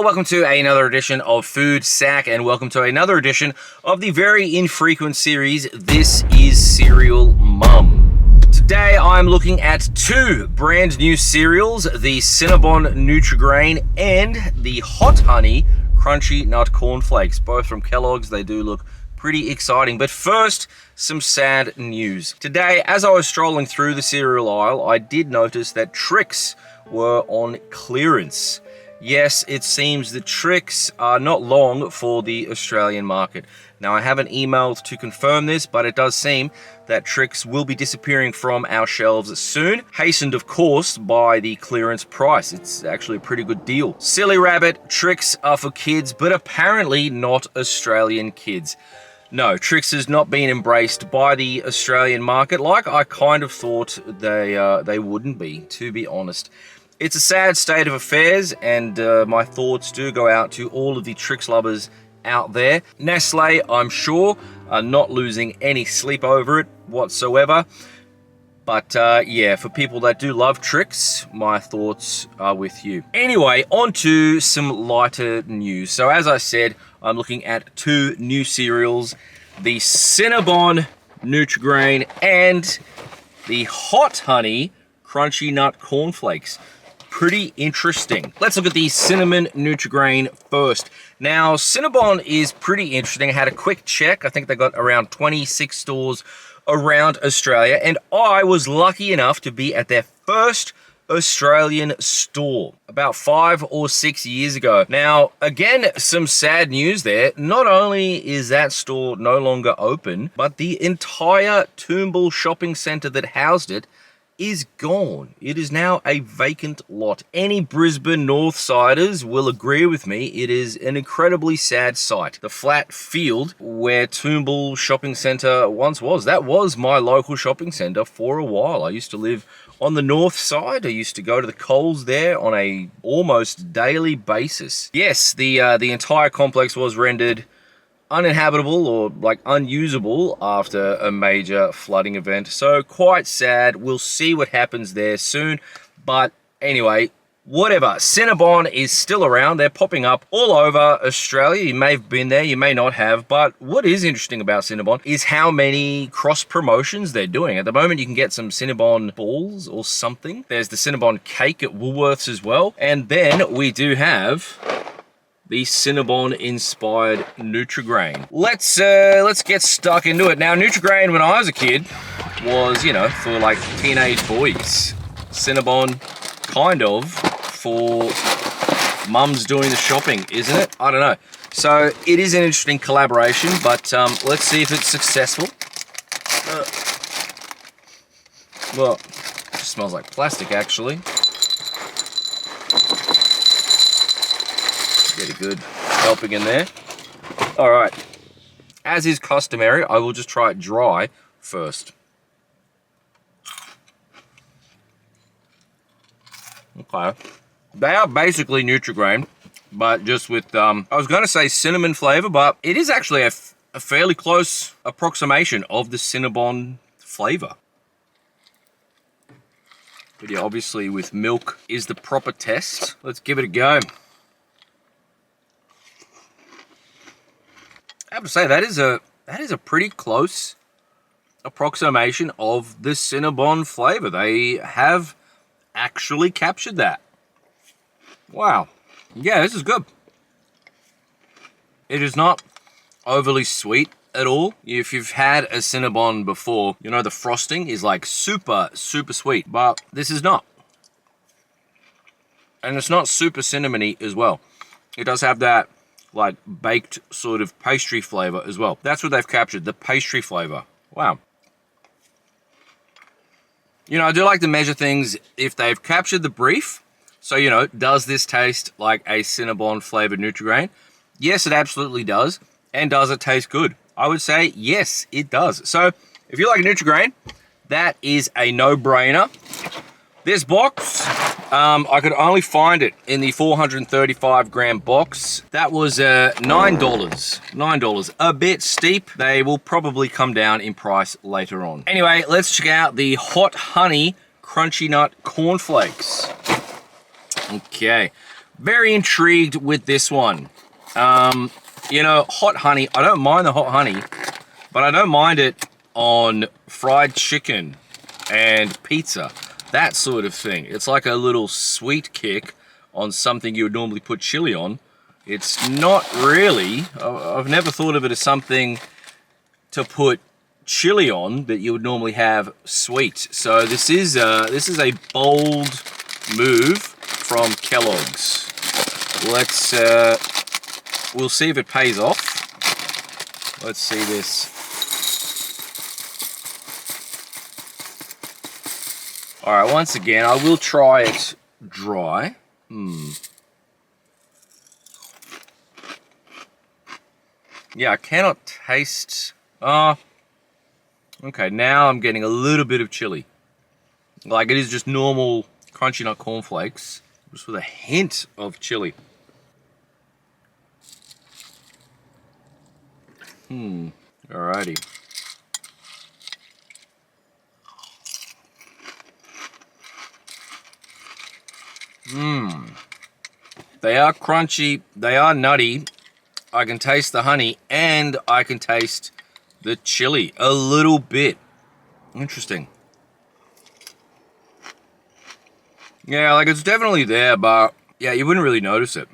Well, welcome to another edition of Food Sack, and welcome to another edition of the very infrequent series, This is Cereal Mum. Today I'm looking at two brand new cereals, the Cinnabon Nutri Grain and the Hot Honey Crunchy Nut Cornflakes, both from Kellogg's. They do look pretty exciting. But first, some sad news. Today, as I was strolling through the cereal aisle, I did notice that Trix were on clearance. Yes, it seems the Trix are not long for the Australian market. Now, I haven't emailed to confirm this, but it does seem that Trix will be disappearing from our shelves soon, hastened, of course, by the clearance price. It's actually a pretty good deal. Silly rabbit, Trix are for kids, but apparently not Australian kids. No, Trix has not been embraced by the Australian market like I kind of thought they wouldn't be, to be honest. It's a sad state of affairs, and my thoughts do go out to all of the Trix lovers out there. Nestle, I'm sure, are not losing any sleep over it whatsoever. But yeah, for people that do love Trix, my thoughts are with you. Anyway, on to some lighter news. So as I said, I'm looking at two new cereals, the Cinnabon Nutri Grain and the Hot Honey Crunchy Nut Cornflakes. Pretty interesting. Let's look at the Cinnabon Nutri Grain first. Now, Cinnabon is pretty interesting. I had a quick check. I think they got around 26 stores around Australia, and I was lucky enough to be at their first Australian store about 5 or 6 years ago. Now, again, some sad news there. Not only is that store no longer open, but the entire Toombul shopping centre that housed it is gone. It is now a vacant lot. Any Brisbane Northsiders will agree with me. It is an incredibly sad sight. The flat field where Toombul Shopping Centre once was, that was my local shopping centre for a while. I used to live on the north side. I used to go to the Coles there on a almost daily basis. Yes, the entire complex was rendered uninhabitable or like unusable after a major flooding event. So quite sad. We'll see what happens there soon. But anyway, whatever. Cinnabon is still around. They're popping up all over Australia. You may have been there, you may not have. But what is interesting about Cinnabon is how many cross promotions they're doing. At the moment, you can get some Cinnabon balls or something. There's the Cinnabon cake at Woolworths as well. And then we do have the Cinnabon-inspired Nutri Grain. Let's get stuck into it. Now, Nutri Grain, when I was a kid, was, you know, for like teenage boys. Cinnabon, kind of, for mums doing the shopping, isn't it? I don't know. So, it is an interesting collaboration, but let's see if it's successful. Well, it just smells like plastic, actually. Get a good helping in there. All right. As is customary, I will just try it dry first. Okay. They are basically Nutri Grain, but just with, I was going to say cinnamon flavor, but it is actually a fairly close approximation of the Cinnabon flavor. But yeah, obviously with milk is the proper test. Let's give it a go. I have to say, that is a pretty close approximation of the Cinnabon flavor. They have actually captured that. Wow. Yeah, this is good. It is not overly sweet at all. If you've had a Cinnabon before, you know the frosting is like super, super sweet, but this is not. And it's not super cinnamony as well. It does have that like baked sort of pastry flavor as well. That's what they've captured, the pastry flavor. Wow. You know, I do like to measure things if they've captured the brief. So, you know, does this taste like a Cinnabon flavored Nutri Grain? Yes, it absolutely does. And does it taste good? I would say yes, it does. So, if you like Nutri Grain, that is a no-brainer. This box, I could only find it in the 435 gram box. That was $9. $9. A bit steep. They will probably come down in price later on. Anyway, let's check out the Hot Honey Crunchy Nut Cornflakes. Okay. Very intrigued with this one. You know, hot honey. I don't mind the hot honey, but I don't mind it on fried chicken and pizza. That sort of thing. It's like a little sweet kick on something you would normally put chili on. It's not really. I've never thought of it as something to put chili on that you would normally have sweet. So this is a bold move from Kellogg's. We'll see if it pays off. Let's see this. All right, once again, I will try it dry. Yeah, I cannot taste. Okay, now I'm getting a little bit of chili. Like it is just normal crunchy nut cornflakes, just with a hint of chili. Alrighty. They are crunchy, they are nutty. I can taste the honey and I can taste the chili a little bit. Interesting. Yeah, like it's definitely there, but yeah, you wouldn't really notice it.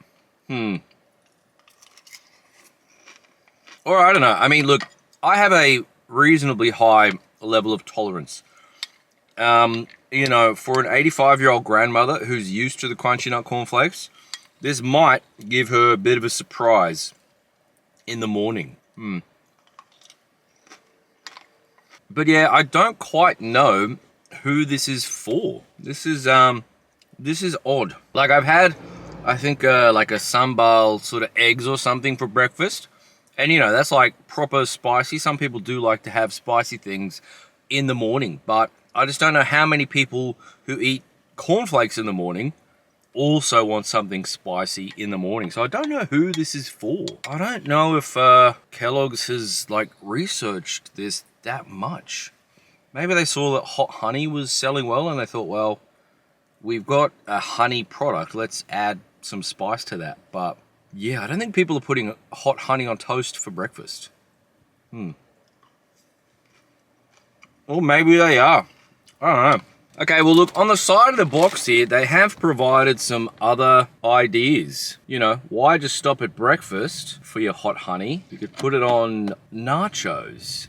Or I don't know. I mean, look, I have a reasonably high level of tolerance. You know, for an 85-year-old grandmother who's used to the crunchy nut cornflakes, this might give her a bit of a surprise in the morning. But yeah, I don't quite know who this is for. This is odd. Like I've had, I think like a sambal sort of eggs or something for breakfast. And you know, that's like proper spicy. Some people do like to have spicy things in the morning, but I just don't know how many people who eat cornflakes in the morning also want something spicy in the morning. So I don't know who this is for. I don't know if Kellogg's has like researched this that much. Maybe they saw that hot honey was selling well and they thought, well, we've got a honey product, let's add some spice to that. But yeah, I don't think people are putting hot honey on toast for breakfast. Or maybe they are. I don't know. Okay, well look, on the side of the box here, they have provided some other ideas. You know, why just stop at breakfast for your hot honey? You could put it on nachos.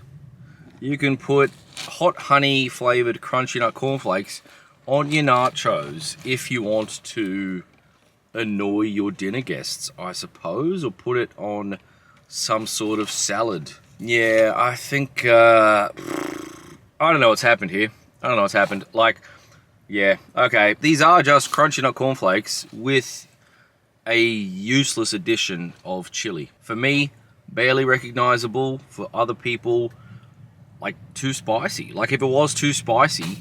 You can put hot honey flavored crunchy nut cornflakes on your nachos if you want to annoy your dinner guests, I suppose, or put it on some sort of salad. Yeah, I think, I don't know what's happened here. I don't know what's happened. Like, yeah, okay. These are just crunchy nut cornflakes with a useless addition of chili. For me, barely recognizable. For other people, like too spicy. Like if it was too spicy,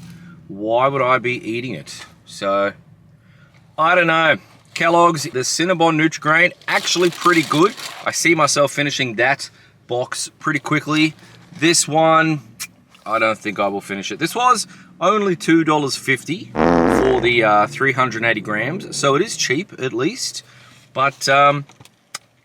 why would I be eating it? So, I don't know. Kellogg's, the Cinnabon Nutri Grain, actually pretty good. I see myself finishing that box pretty quickly. This one, I don't think I will finish it. This was only $2.50 for the 380 grams, so it is cheap at least. But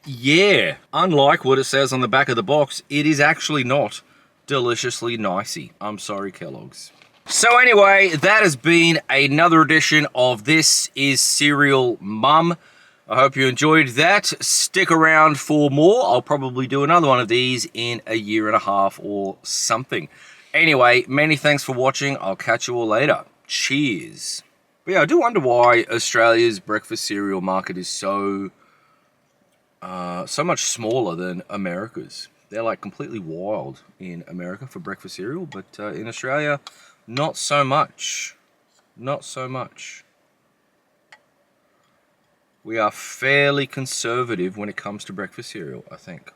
yeah, unlike what it says on the back of the box, it is actually not deliciously nicey. I'm sorry, Kellogg's. So anyway, that has been another edition of This Is Cereal Mum. I hope you enjoyed that. Stick around for more. I'll probably do another one of these in a year and a half or something. Anyway, many thanks for watching. I'll catch you all later. Cheers. But yeah, I do wonder why Australia's breakfast cereal market is so much smaller than America's. They're like completely wild in America for breakfast cereal, but in Australia, not so much. Not so much. We are fairly conservative when it comes to breakfast cereal, I think.